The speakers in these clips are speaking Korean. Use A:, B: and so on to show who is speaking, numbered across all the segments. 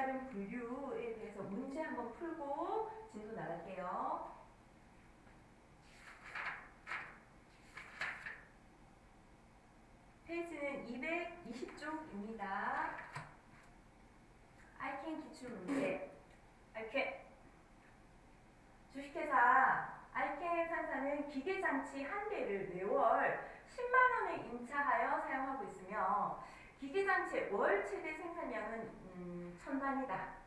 A: 따른 분류에 대해서 문제 한번 풀고 진도 나갈게요. 페이지는 220쪽입니다. 알켄 기출문제. 알켄. 주식회사 알켄 상사는 기계장치 한 대를 매월 10만원에 임차하여 사용하고 있으며 기계장치의 월 최대 생산량은 1000단이다.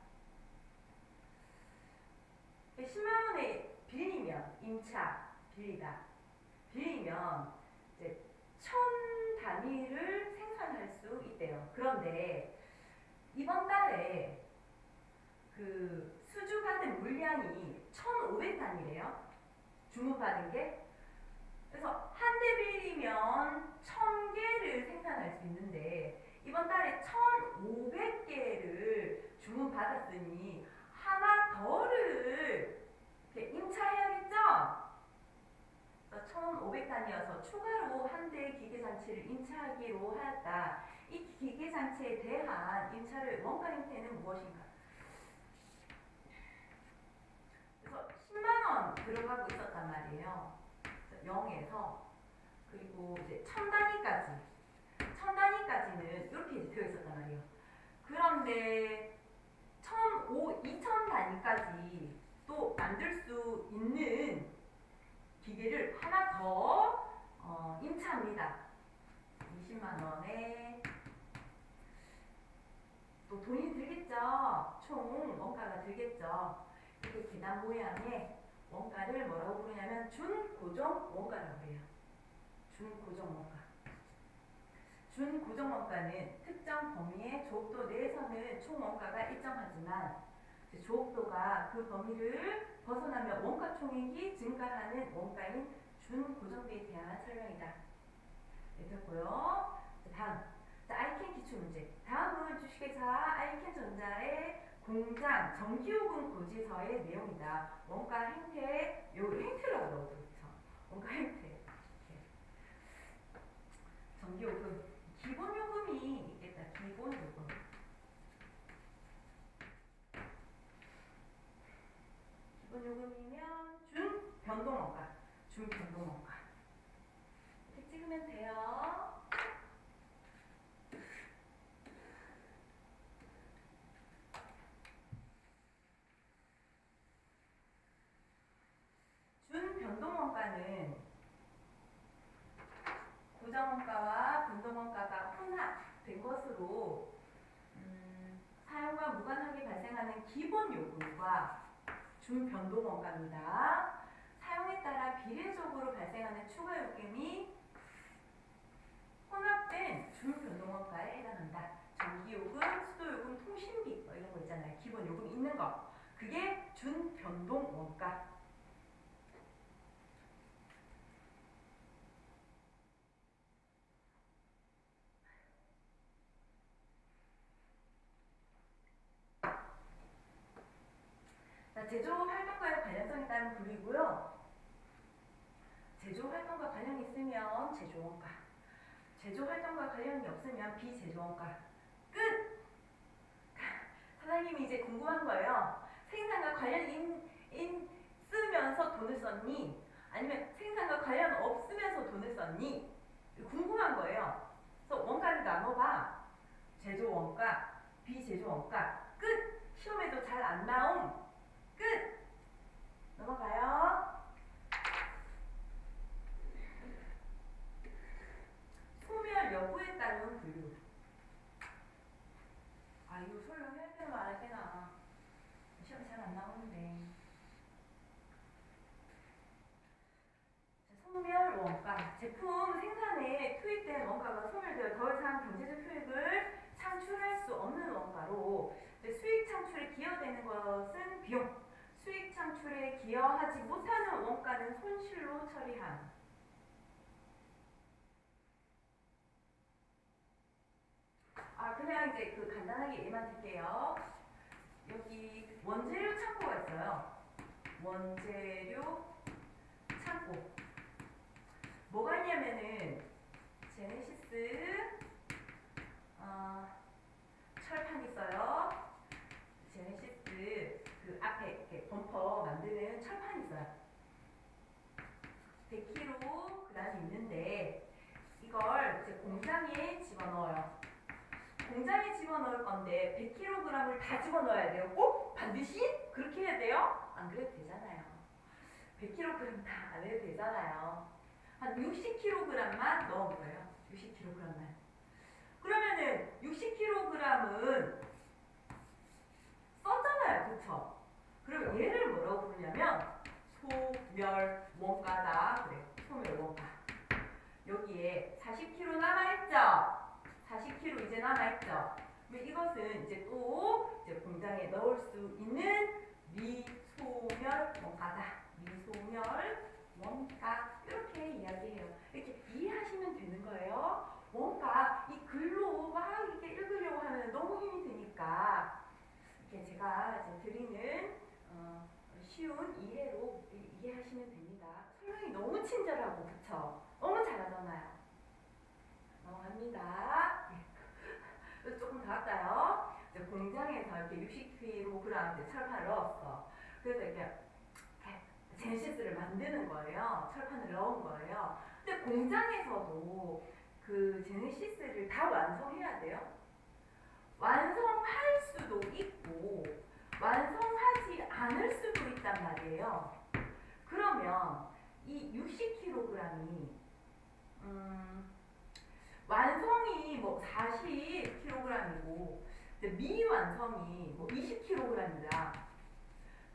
A: 10만원에 빌리면 빌리면 이제 1000단위를 생산할 수 있대요. 그런데 이번 달에 그 수주받은 물량이 1500단이래요. 주문받은 게. 그래서 한 대 빌리면 1000개를 생산할 수 있는데 이번 달에 1500개를 주문받았으니 하나 더를 이렇게 임차해야겠죠? 1500단이어서 추가로 한 대의 기계장치를 임차하기로 하였다. 이 기계장치에 대한 임차를 원가 형태는 무엇인가? 그래서 10만원 들어가고 있었단 말이에요. 0에서 그리고 이제 1000단위까지는 이렇게 되어 있었단 말이에요. 그런데 2000단위까지 또 만들 수 있는 기계를 하나 더 임차합니다. 20만원에 또 돈이 들겠죠. 총 원가가 들겠죠. 이렇게 계단 모양의 원가를 뭐라고 부르냐면 준고정 원가라고 해요. 준고정 원가. 준고정 원가는 특정 범위의 조업도 내에서는 총 원가가 일정하지만 조업도가 그 범위를 벗어나면 원가 총액이 증가하는 원가인 준고정비에 대한 설명이다. 네, 됐고요. 다음. 알켄 기출문제. 다음은 주식회사 알켄전자의 공장 정기요금 고지서의 내용이다. 원가 행태, 요 행태라고 넣어두죠. 원가 행태. 정기요금. 기본요금이 있겠다. 기본요금. 기본요금이면 준변동원가. 준변동원가. 이렇게 찍으면 돼요. 준변동원가는 고정원가와 변동원가가 혼합된 것으로 사용과 무관하게 발생하는 기본요금과 준변동원가입니다. 사용에 따라 비례적으로 발생하는 추가요금이 혼합된 준변동원가에 해당한다. 전기요금, 수도요금, 통신비 뭐 이런 거 있잖아요. 기본요금 있는 거. 그게 준변동원가. 제조활동과의 관련성에 따른 분류이고요. 제조활동과 관련이 있으면 제조원가, 제조활동과 관련이 없으면 비제조원가. 끝! 사장님이 이제 궁금한 거예요. 생산과 관련 있으면서 돈을 썼니? 아니면 생산과 관련 없으면서 돈을 썼니? 궁금한 거예요. 그래서 원가를 나눠봐. 제조원가, 비제조원가. 끝! 시험에도 잘 안 나옴. 끝! 넘어가요. 소멸 여부에 따른 분류. 아, 이거 설명해야 되나 말아야 되나. 시험에 잘 안 나오는데. 소멸 원가. 제품 생산에 투입된 원가가 소멸되어 더 이상 경제적 효익을 창출할 수 없는 원가로 수익 창출에 기여되는 것은 비용. 수익 창출에 기여하지 못하는 원가는 손실로 처리함. 그냥 이제 간단하게 예만 들게요. 여기 원재료 창고가 있어요. 원재료 창고. 뭐가 있냐면은 제네시스 철판 있어요. 100kg이 있는데 이걸 이제 공장에 집어넣어요. 공장에 집어넣을 건데 100kg을 다 집어넣어야 돼요. 꼭 반드시 그렇게 해야 돼요? 안 그래도 되잖아요. 100kg 다 안 해도 되잖아요. 한 60kg만 넣은 거예요. 60kg만. 그러면은 60kg은 썼잖아요. 그쵸? 그럼 얘를 뭐라고 부르냐면 소멸 원가다. 그래요. 소멸 원가. 여기에 40kg 남아있죠? 40kg 이제 남아있죠? 그럼 이것은 이제 또 이제 공장에 넣을 수 있는 미소멸 원가다. 미소멸 원가. 이렇게 이야기해요. 이렇게 이해하시면 되는 거예요. 원가, 이 글로 막 이렇게 읽으려고 하면 너무 힘이 드니까 이렇게 제가 이제 드리는 쉬운 이해로 이해하시면 됩니다. 설명이 너무 친절하고 그쵸? 너무 잘하잖아요. 넘어갑니다. 조금 더 할까요? 이제 공장에서 이렇게 60kg 철판을 넣었어. 그래서 이렇게 제네시스를 만드는 거예요. 철판을 넣은 거예요. 근데 공장에서도 그 제네시스를 다 완성해야 돼요. 완성할 수도 있고 완성하지 않을 수도 있단 말이에요. 그러면 이 60kg이 완성이 뭐 40kg이고 미완성이 뭐 20kg이다.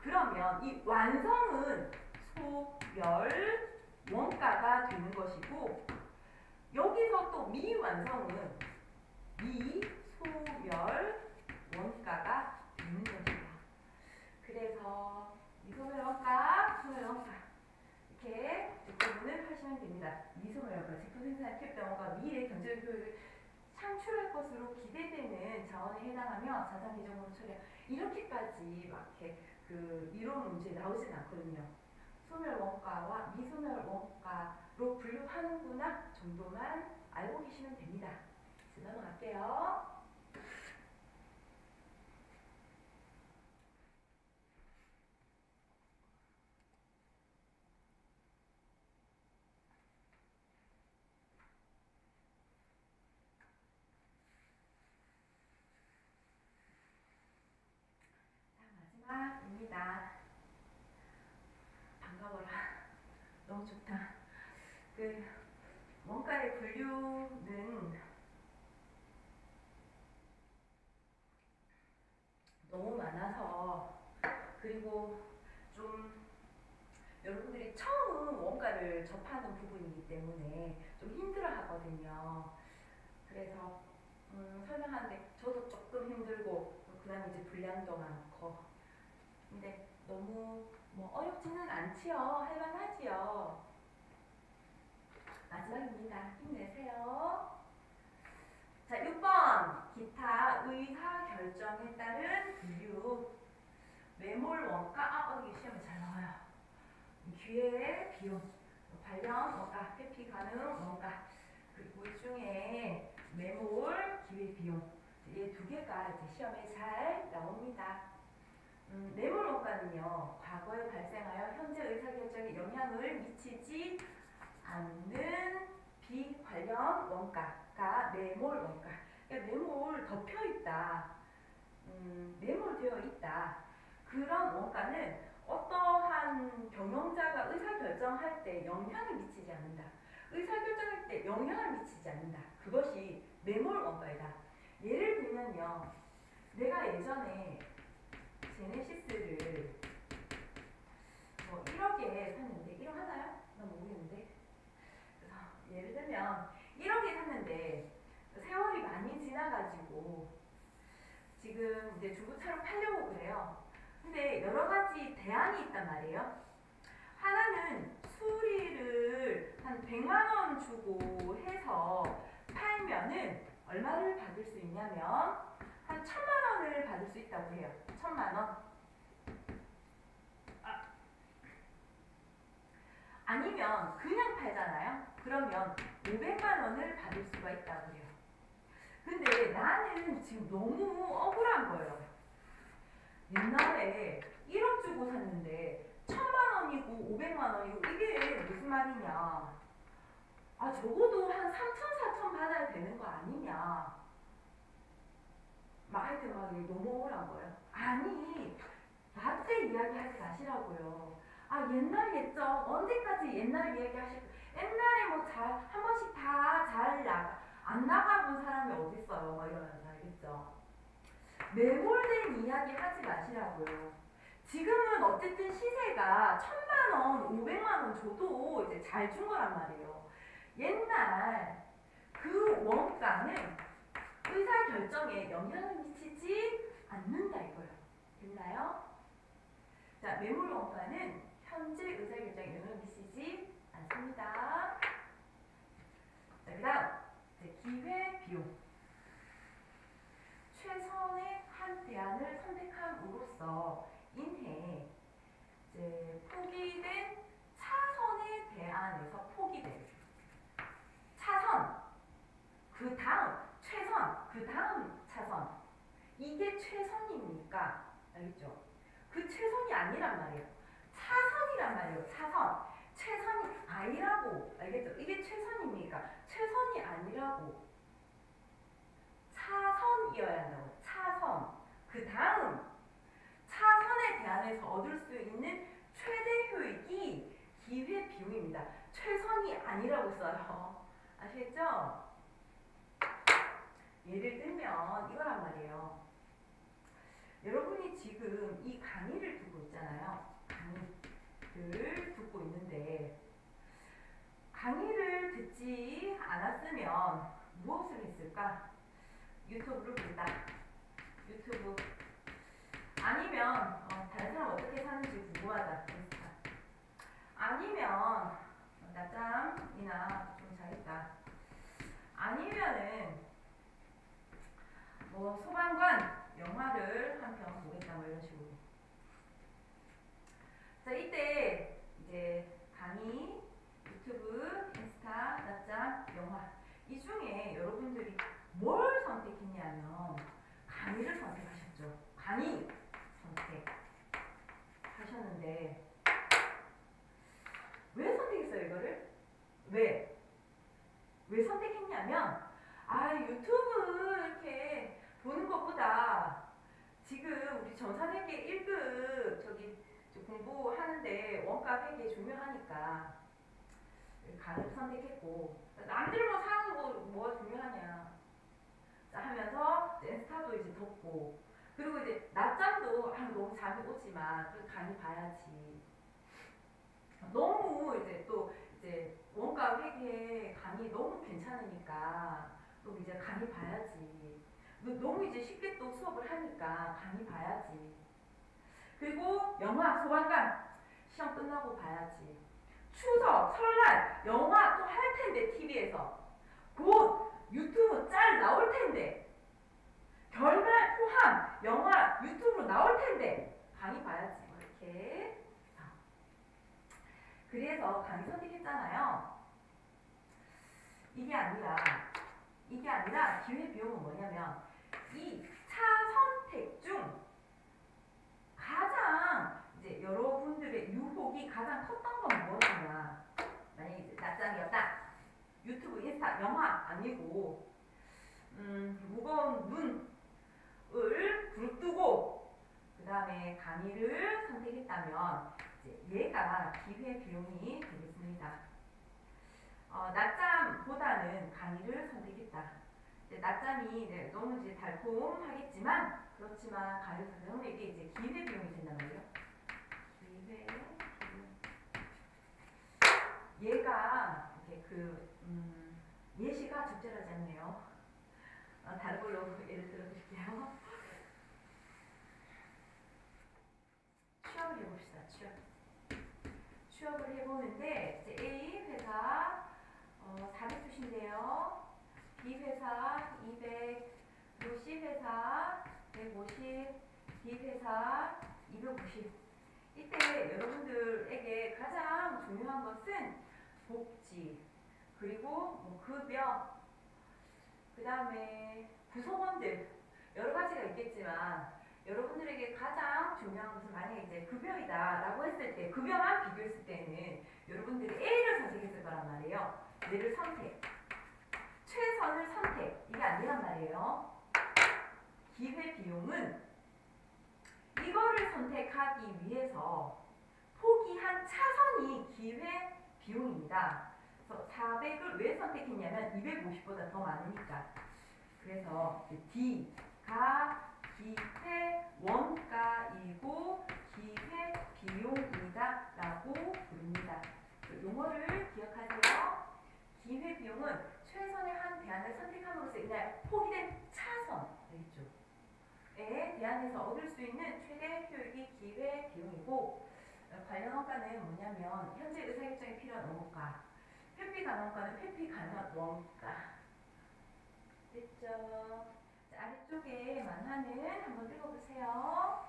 A: 그러면 이 완성은 소멸 원가가 되는 것이고 여기서 또 미완성은 미소멸 원가가 되는 것이다. 그래서 미소멸 원가, 소멸 원가 이렇게 구분을 하시면 됩니다. 미소멸 원가, 제품 생산 투입병원과 미래 경제적 효율을 창출할 것으로 기대되는 자원에 해당하며 자산 계정으로 처리하 이렇게까지 막 이렇게 그 이론 문제 나오진 않거든요. 소멸 원가와 미소멸 원가로 분류하는구나 정도만 알고 계시면 됩니다. 이제 넘어갈게요. 마지막입니다. 반가워라. 너무 좋다. 그 원가의 분류는 너무 많아서 그리고 좀 여러분들이 처음 원가를 접하는 부분이기 때문에 좀 힘들어 하거든요. 그래서 설명하는데 저도 조금 힘들고 그 다음에 이제 분량도 많고 근데 너무 뭐 어렵지는 않지요. 할만하지요. 마지막입니다. 힘내세요. 자, 6번 기타 의사 결정에 따른 분류 매몰 원가 여기 시험에 잘 나와요. 기회 비용 관련 원가 회피 가능 원가 그리고 이 중에 매몰 기회 비용 이 두 개가 이제 시험에 잘 나옵니다. 매몰 원가는요 과거에 발생하여 현재 의사결정에 영향을 미치지 않는 비관련 원가가 매몰 원가. 그러니까 매몰 덮여 있다. 매몰되어 있다. 그런 원가는 어떠한 경영자가 의사결정할 때 영향을 미치지 않는다. 의사결정할 때 영향을 미치지 않는다. 그것이 매몰 원가이다. 예를 들면요. 내가 예전에 제네시스를 뭐 1억에 샀는데 1억 하나요? 나 모르겠는데 그래서 예를 들면 1억에 샀는데 세월이 많이 지나가지고 지금 이제 중고차로 팔려고 그래요. 근데 여러 가지 대안이 있단 말이에요. 하나는 수리를 한 100만 원 주고 해서 팔면은 얼마를 받을 수 있냐면 한 1000만 원을 받을 수 있다고 해요. 1000만 원. 아니면 그냥 팔잖아요. 그러면 500만 원을 받을 수가 있다고 해요. 근데 나는 지금 너무 억울한 거예요. 옛날에 1억 주고 샀는데 1000만 원이고 500만 원이고 이게 무슨 말이냐. 아, 적어도 한 3천, 4천 받아야 되는 거 아니냐. 막 하여튼 막 너무 억울한 거예요. 아니, 낮에 이야기하지 마시라고요. 아, 옛날 옛적, 언제까지 옛날 이야기 하실, 옛날에 뭐 한 번씩 다 안 나가본 사람이 어딨어요. 막 이러면서, 알겠죠? 매몰된 이야기 하지 마시라고요. 지금은 어쨌든 시세가 1,000만 원, 500만 원 줘도 이제 잘 준 거란 말이에요. 옛날 그 원가는 의사 결정에 영향을 미치지 않는다 이거예요. 됐나요? 자, 매물 원가는 현재 의사 결정에 영향을 미치지 않습니다. 자, 그 다음 기회 비용. 최선의 한 대안을 선택함으로써 인해 이제 포기된 차선의 대안에서 포기된 차선, 그 다음 최선, 그 다음 차선, 이게 최선입니까? 알겠죠? 그 최선이 아니란 말이에요. 차선이란 말이에요. 차선. 최선이 아니라고. 알겠죠? 이게 최선입니까? 최선이 아니라고. 차선이어야 한다고. 차선. 그 다음 차선에 대안해서 얻을 수 있는 최대 효익이 기회 비용입니다. 최선이 아니라고 써요. 아시겠죠? 예를 들면 이거란 말이에요. 여러분이 지금 이 강의를 듣고 있잖아요. 강의를 듣고 있는데 강의를 듣지 않았으면 무엇을 했을까? 유튜브를 본다. 유튜브. 아니면 다른 사람 어떻게 사는지 궁금하다. 아니면 낮잠이나 좀 자겠다. 아니면은 뭐 소방관 영화를 한 편 보겠다 뭐 이런 식으로. 자, 이때 이제 강의, 유튜브, 인스타, 낮잠, 영화 이 중에 여러분들이 뭘 선택했냐면 강의를 선택하셨죠. 강의 선택하셨는데 왜 선택했어요 이거를? 왜 선택했냐면 유튜브 이렇게 보는 것보다 지금 우리 전산회계 1급 저기 공부하는데 원가 회계 중요하니까 강의를 선택했고 남들 사는 거 뭐가 중요하냐 하면서 인스타도 이제 덮고 그리고 이제 낮잠도 너무 잠이 오지만 강의 봐야지. 너무 이제 또 이제 원가 회계 강의 너무 괜찮으니까 또 이제 강의 봐야지. 너무 이제 쉽게 또 수업을 하니까 강의 봐야지. 그리고 영화 소방관 시험 끝나고 봐야지. 추석 설날 영화 또 할 텐데 TV에서 곧 유튜브 짤 나올 텐데 결말 포함 영화 유튜브로 나올 텐데 강의 봐야지. 이렇게. 그래서 강의 선택했잖아요. 이게 아니라 기회 비용은 뭐냐면 이 차 선택 중 가장 이제 여러분들의 유혹이 가장 컸던 건 무엇이냐. 만약에 이제 낮잠이었다. 유튜브, 인스타, 영화 아니고 무거운 눈을 부릅뜨고 그 다음에 강의를 선택했다면 이제 얘가 기회 비용이 되겠습니다. 낮잠보다는 강의를 선택했다. 이제 낮잠이 이제 너무 이제 달콤하겠지만 그렇지만 강의를 선택하면 이게 이제 기회 비용이 된단 말이에요. 기회 비용. 얘가 이렇게 예시가 적절하지 않네요. 다른 걸로 예를 들어 드릴게요. 취업을 해봅시다. 취업을 해보는데 이제 A 회사 400주신데요. B 회사 200, 그리고 C 회사 150, D 회사 250. 이때 여러분들에게 가장 중요한 것은 복지, 그리고 뭐 급여, 그 다음에 구성원들 여러 가지가 있겠지만 여러분들에게 가장 중요한 것은 만약에 이제 급여이다 라고 했을 때 급여만 비교했을 때는 여러분들이 A를 얘를 선택. 최선을 선택. 이게 아니란 말이에요. 기회비용은 이거를 선택하기 위해서 포기한 차선이 기회비용입니다. 그래서 400을 왜 선택했냐면 250보다 더 많으니까. 그래서 D가 기회 원가이고 기회 비용이다 라고 부릅니다. 용어를 기억하세요. 기회 비용은 최선의 한 대안을 선택함으로써 인한 포기된 차선 에 대안에서 얻을 수 있는 최대 효익이 기회 비용이고, 관련 원가는 뭐냐면 현재 의사결정에 필요한 원가, 회피 가능 원가는 회피 가능한 원가. 됐죠? 자, 아래쪽에 만화는 한번 읽어보세요.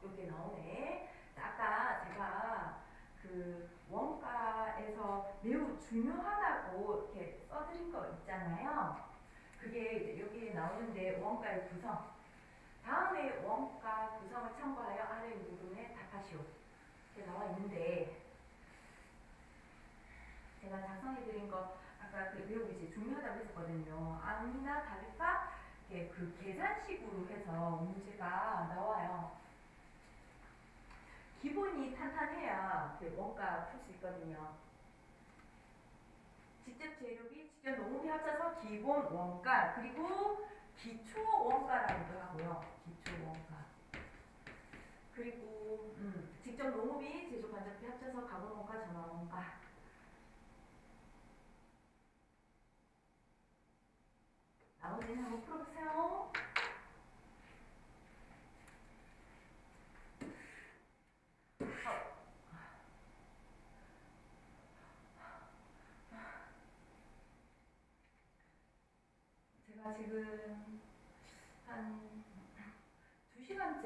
A: 여기 나오네. 자, 아까 제가 그 원가에서 매우 중요하다고 이렇게 써드린 거 있잖아요. 그게 이제 여기에 나오는데 원가의 구성. 다음에 원가 구성을 참고하여 아래 물음에 답하시오. 이렇게 나와 있는데, 제가 작성해드린 거 아까 그 매우 이제 중요하다고 했었거든요. 아니나 다를까? 그 계산식으로 해서 문제가 나와요. 기본이 탄탄해야 원가 풀 수 있거든요. 직접 재료비, 직접 농업비 합쳐서 기본 원가, 그리고 기초 원가라고도 하고요. 기초 원가. 그리고 직접 농업비, 제조 관장비 합쳐서 가공 원가, 전환 원가. 나머지는 한번 풀어보세요. 제가 지금 한 2시간째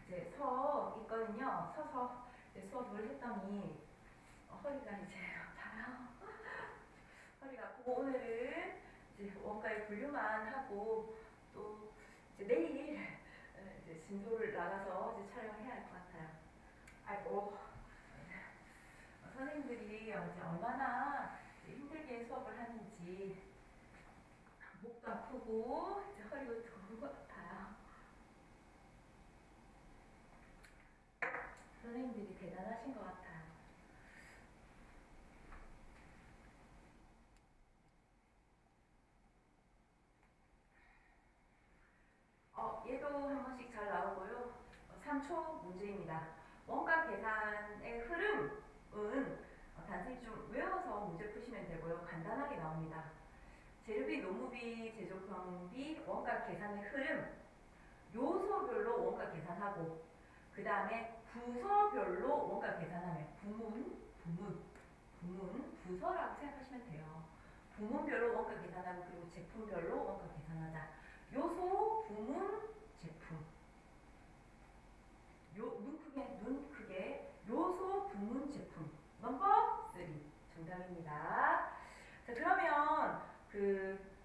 A: 이제 서 있거든요. 서서 이제 수업을 했더니 허리가 이제 아파요. 허리가 아프고 오늘은 이제 원가의 분류만 하고 또 이제 내일 이제 진도를 나가서 이제 촬영을 해야 할 것 같아요. 아이고, 선생님들이 이제 얼마나 이제 힘들게 수업을 하는지 목도 아프고 이제 허리도 너무 아파요. 선생님들이 대단하신 것 같아요. 얘도 한 번씩 잘 나오고요. 3초 문제입니다. 원가 계산의 흐름은 단순히 좀 외워서 문제 푸시면 되고요. 간단하게 나옵니다. 재료비, 노무비, 제조경비, 원가 계산의 흐름, 요소별로 원가 계산하고, 그 다음에 부서별로 원가 계산하면 부서라고 생각하시면 돼요. 부문별로 원가 계산하고, 그리고 제품별로 원가 계산하자. 요소, 부문, 제품. 눈 크게 요소, 부문, 제품. 넘버 3 정답입니다. 자, 그러면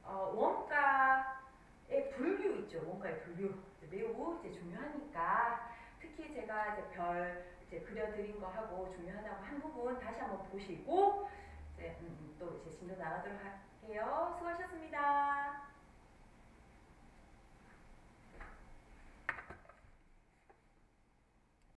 A: 원가의 분류 있죠. 원가의 분류 매우 이제 중요하니까, 특히 제가 이제 별 이제 그려드린 거 하고 중요하다고 한 부분 다시 한번 보시고 이제 또 이제 진도 나가도록 할게요. 수고하셨습니다.